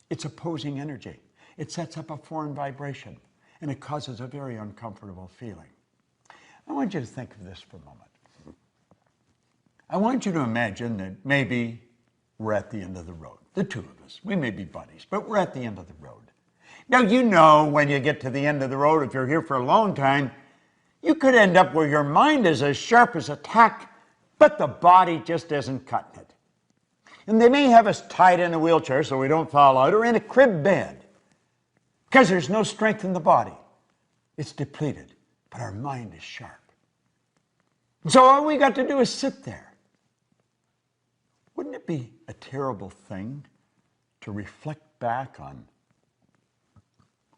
It's opposing energy. It sets up a foreign vibration, and it causes a very uncomfortable feeling. I want you to think of this for a moment. I want you to imagine that maybe we're at the end of the road. The two of us. We may be buddies, but we're at the end of the road. Now, you know when you get to the end of the road, if you're here for a long time, you could end up where your mind is as sharp as a tack, but the body just isn't cutting it. And they may have us tied in a wheelchair so we don't fall out, or in a crib bed, because there's no strength in the body. It's depleted, but our mind is sharp. And so all we got to do is sit there. Wouldn't it be a terrible thing to reflect back on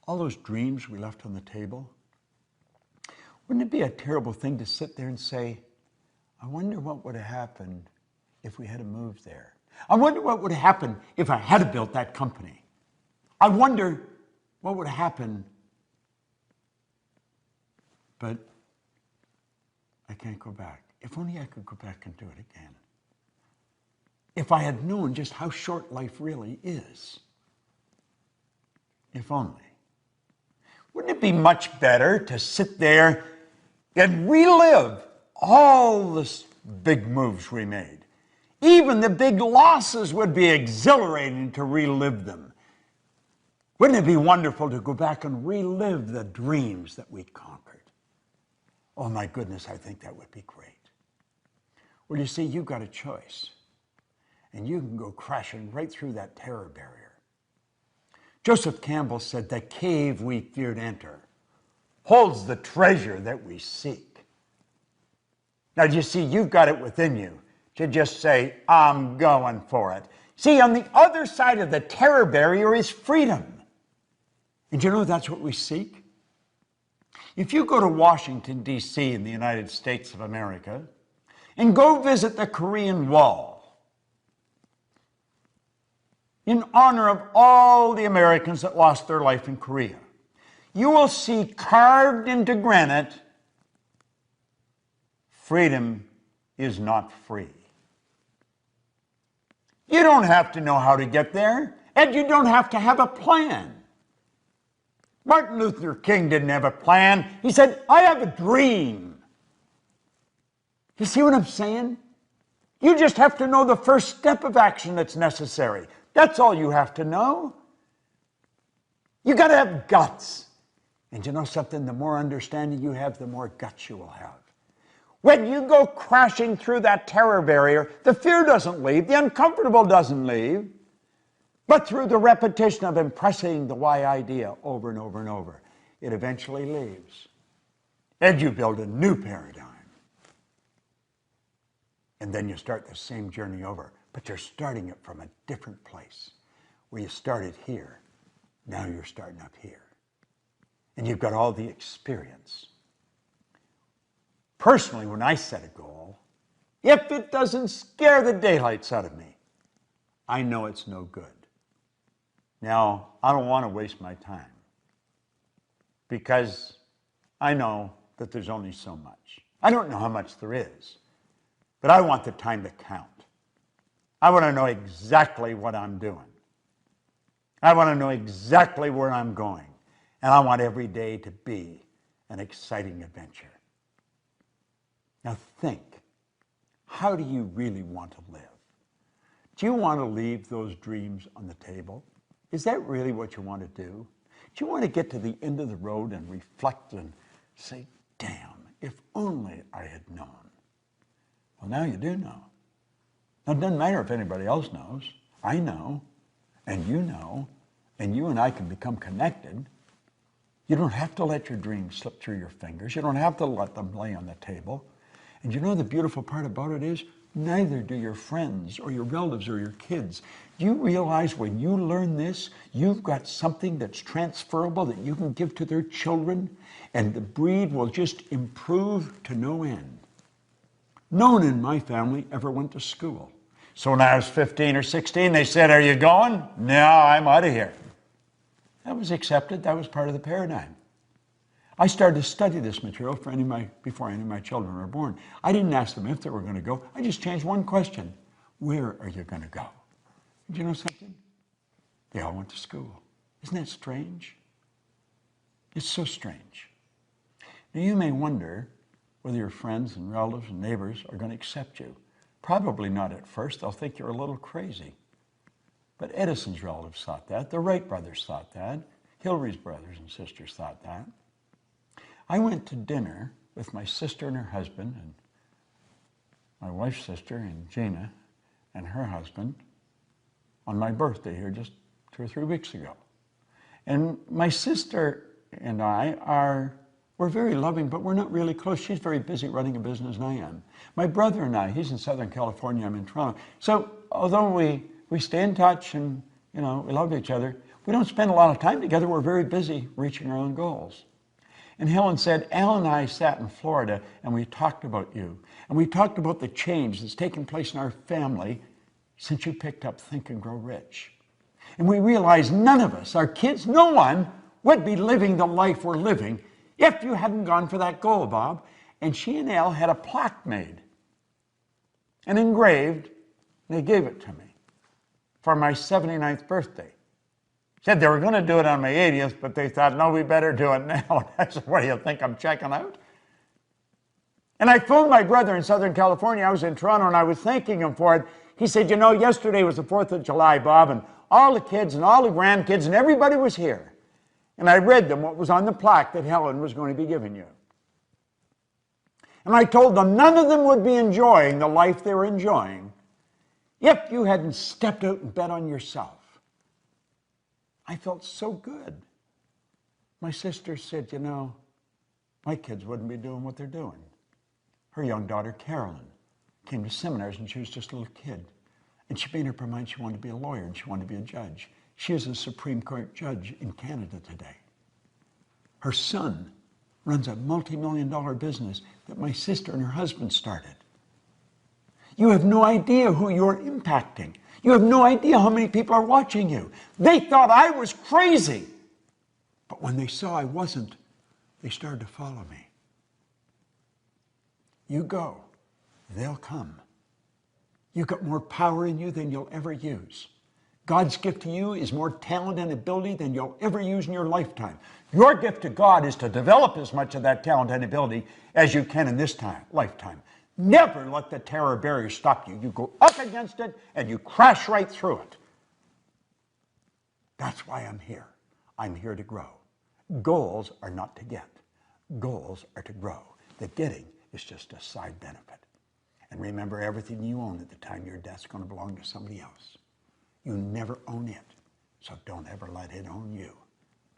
all those dreams we left on the table? Wouldn't it be a terrible thing to sit there and say, I wonder what would have happened if we had moved there? I wonder what would have happened if I had built that company. I wonder what would have happened, but I can't go back. If only I could go back and do it again. If I had known just how short life really is. If only. Wouldn't it be much better to sit there and relive all the big moves we made? Even the big losses would be exhilarating to relive them. Wouldn't it be wonderful to go back and relive the dreams that we conquered? Oh my goodness, I think that would be great. Well, you see, you've got a choice. And you can go crashing right through that terror barrier. Joseph Campbell said, the cave we fear to enter holds the treasure that we seek. Now, you see, you've got it within you to just say, I'm going for it. See, on the other side of the terror barrier is freedom. And you know that's what we seek? If you go to Washington, D.C. in the United States of America and go visit the Korean Wall, in honor of all the Americans that lost their life in Korea, you will see carved into granite, freedom is not free. You don't have to know how to get there, and you don't have to have a plan. Martin Luther King didn't have a plan. He said, I have a dream. You see what I'm saying? You just have to know the first step of action that's necessary. That's all you have to know. You got to have guts. And you know something? The more understanding you have, the more guts you will have. When you go crashing through that terror barrier, the fear doesn't leave, the uncomfortable doesn't leave, but through the repetition of impressing the why idea over and over and over, it eventually leaves. And you build a new paradigm. And then you start the same journey over, but you're starting it from a different place. Where you started here, now you're starting up here. And you've got all the experience. Personally, when I set a goal, if it doesn't scare the daylights out of me, I know it's no good. Now, I don't want to waste my time because I know that there's only so much. I don't know how much there is, But I want the time to count. I want to know exactly what I'm doing. I want to know exactly where I'm going. And I want every day to be an exciting adventure. Now think, how do you really want to live? Do you want to leave those dreams on the table? Is that really what you want to do? Do you want to get to the end of the road and reflect and say, damn, if only I had known? Well, now you do know. Now, it doesn't matter if anybody else knows. I know, and you and I can become connected. You don't have to let your dreams slip through your fingers. You don't have to let them lay on the table. And you know the beautiful part about it is, neither do your friends or your relatives or your kids. Do you realize when you learn this, you've got something that's transferable that you can give to their children, and the breed will just improve to no end. No one in my family ever went to school. So when I was 15 or 16, they said, are you going? No, I'm out of here. That was accepted. That was part of the paradigm. I started to study this material before any of my children were born. I didn't ask them if they were going to go. I just changed one question. Where are you going to go? Do you know something? They all went to school. Isn't that strange? It's so strange. Now you may wonder whether your friends and relatives and neighbors are going to accept you. Probably not at first. They'll think you're a little crazy. But Edison's relatives thought that. The Wright brothers thought that. Hillary's brothers and sisters thought that. I went to dinner with my sister and her husband, and my wife's sister, and Gina, and her husband, on my birthday here just 2 or 3 weeks ago. And my sister and we're very loving, but we're not really close. She's very busy running a business, and I am. My brother and I, he's in Southern California, I'm in Toronto. So although we stay in touch and we love each other, we don't spend a lot of time together. We're very busy reaching our own goals. And Helen said, Al and I sat in Florida and we talked about you. And we talked about the change that's taken place in our family since you picked up Think and Grow Rich. And we realized none of us, our kids, no one would be living the life we're living if you hadn't gone for that goal, Bob. And she and Al had a plaque made and engraved, and they gave it to me for my 79th birthday. Said they were going to do it on my 80th, but they thought, no, we better do it now. I said, what do you think, I'm checking out? And I phoned my brother in Southern California. I was in Toronto, and I was thanking him for it. He said, yesterday was the 4th of July, Bob, and all the kids and all the grandkids and everybody was here. And I read them what was on the plaque that Helen was going to be giving you. And I told them none of them would be enjoying the life they were enjoying if you hadn't stepped out and bet on yourself. I felt so good. My sister said, my kids wouldn't be doing what they're doing. Her young daughter, Carolyn, came to seminars and she was just a little kid. And she made up her mind she wanted to be a lawyer and she wanted to be a judge. She is a Supreme Court judge in Canada today. Her son runs a multi-million-dollar business that my sister and her husband started. You have no idea who you're impacting. You have no idea how many people are watching you. They thought I was crazy. But when they saw I wasn't, they started to follow me. You go, they'll come. You've got more power in you than you'll ever use. God's gift to you is more talent and ability than you'll ever use in your lifetime. Your gift to God is to develop as much of that talent and ability as you can in this lifetime. Never let the terror barrier stop you. You go up against it and you crash right through it. That's why I'm here. I'm here to grow. Goals are not to get. Goals are to grow. The getting is just a side benefit. And remember, everything you own at the time of your death is going to belong to somebody else. You never own it, so don't ever let it own you.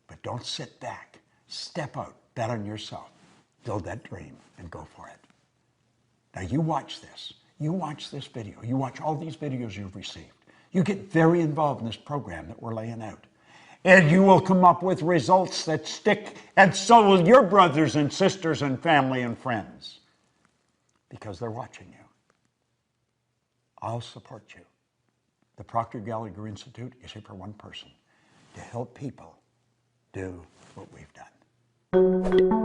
But don't sit back. Step out. Bet on yourself. Build that dream and go for it. Now you watch this. You watch this video. You watch all these videos you've received. You get very involved in this program that we're laying out. And you will come up with results that stick, and so will your brothers and sisters and family and friends, because they're watching you. I'll support you. The Proctor Gallagher Institute is here for one person, to help people do what we've done.